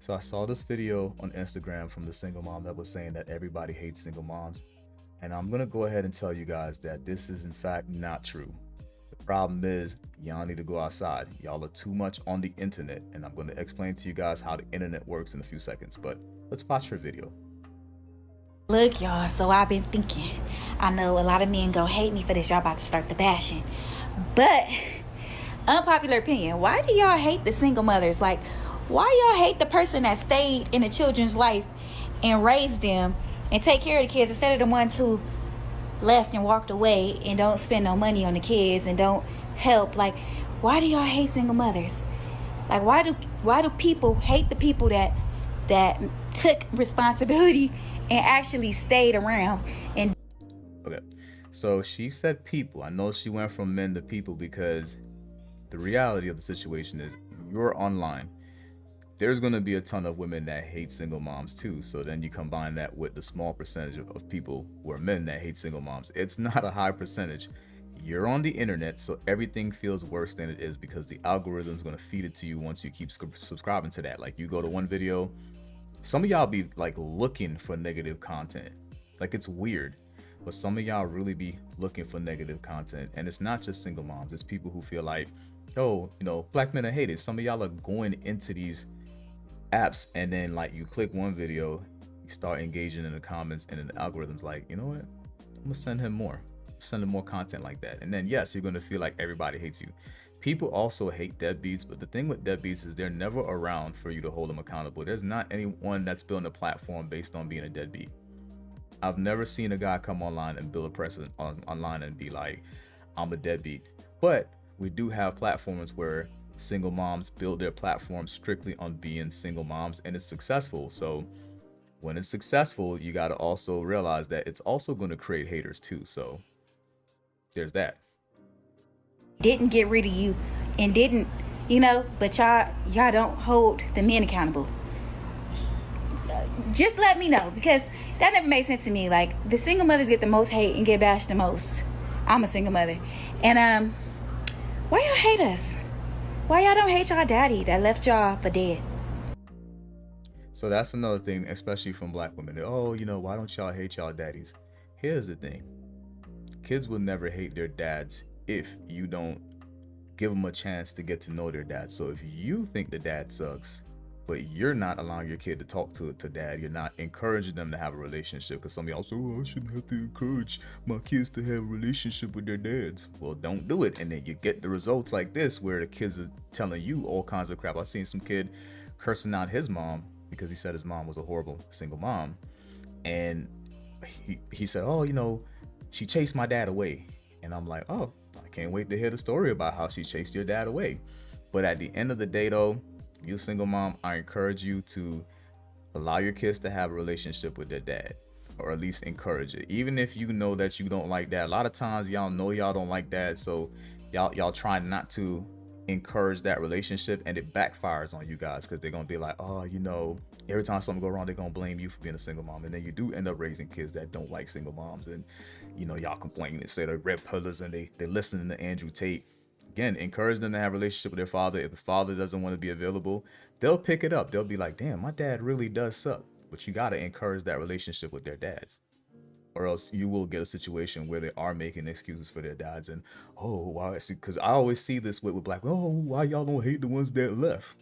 So I saw this video on Instagram from the single mom that was saying that everybody hates single moms. And I'm gonna go ahead and tell you guys that this is in fact not true. The problem is y'all need to go outside. Y'all are too much on the internet. And I'm gonna explain to you guys how the internet works in a few seconds. But let's watch her video. Look, y'all, so I've been thinking. I know a lot of men gonna hate me for this. Y'all about to start the bashing. But, unpopular opinion, why do y'all hate the single mothers? Like, why y'all hate the person that stayed in the children's life and raised them and take care of the kids instead of the ones who left and walked away and don't spend no money on the kids and don't help? Like, why do y'all hate single mothers? Like, why do people hate the people that took responsibility and actually stayed around? And Okay, so she said people. I know she went from men to people because the reality of the situation is you're online. There's going to be a ton of women that hate single moms too. So then you combine that with the small percentage of people who are men that hate single moms. It's not a high percentage. You're on the internet, so everything feels worse than it is because the algorithm is going to feed it to you once you keep subscribing to that. Like, you go to one video, some of y'all be like looking for negative content. Like, it's weird, but some of y'all really be looking for negative content. And it's not just single moms, it's people who feel like, oh, black men are hated. Some of y'all are going into these apps and then like you click one video, you start engaging in the comments, and then the algorithm's like, you know what, I'm gonna send him more content like that. And then yes, you're gonna feel like everybody hates you. People also hate deadbeats, but the thing with deadbeats is they're never around for you to hold them accountable. There's not anyone that's building a platform based on being a deadbeat. I've never seen a guy come online and build a presence online and be like, I'm a deadbeat. But we do have platforms where single moms build their platform strictly on being single moms, and it's successful. So when it's successful, you got to also realize that it's also going to create haters too. So there's that. didn't get rid of you and didn't, but y'all don't hold the men accountable. Just let me know, because that never made sense to me. Like, the single mothers get the most hate and get bashed the most. I'm a single mother. And why y'all hate us? Why y'all don't hate y'all daddy that left y'all for dead? So that's another thing, especially from black women. Oh, why don't y'all hate y'all daddies? Here's the thing. Kids will never hate their dads if you don't give them a chance to get to know their dad. So if you think the dad sucks, but you're not allowing your kid to talk to dad, you're not encouraging them to have a relationship, because some of y'all say, oh, I shouldn't have to encourage my kids to have a relationship with their dads. Well, don't do it. And then you get the results like this where the kids are telling you all kinds of crap. I seen some kid cursing out his mom because he said his mom was a horrible single mom. And he said, oh, she chased my dad away. And I'm like, oh, I can't wait to hear the story about how she chased your dad away. But at the end of the day though, you single mom, I encourage you to allow your kids to have a relationship with their dad, or at least encourage it. Even if you know that you don't like dad. A lot of times y'all know y'all don't like dad, so y'all try not to encourage that relationship, and it backfires on you guys, because they're gonna be like, oh, every time something go wrong, they're gonna blame you for being a single mom. And then you do end up raising kids that don't like single moms, and y'all complain and say they're red pillars and they listen to Andrew Tate. Again, encourage them to have a relationship with their father. If the father doesn't want to be available, they'll pick it up. They'll be like, damn, my dad really does suck. But you got to encourage that relationship with their dads, or else you will get a situation where they are making excuses for their dads. And, oh, why? Because I always see this with black, oh, why y'all don't hate the ones that left?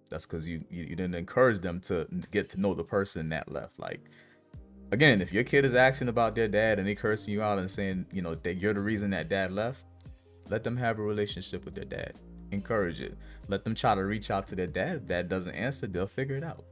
That's because you didn't encourage them to get to know the person that left. Like, again, if your kid is asking about their dad and they cursing you out and saying, that you're the reason that dad left, let them have a relationship with their dad. Encourage it. Let them try to reach out to their dad. If dad doesn't answer, they'll figure it out.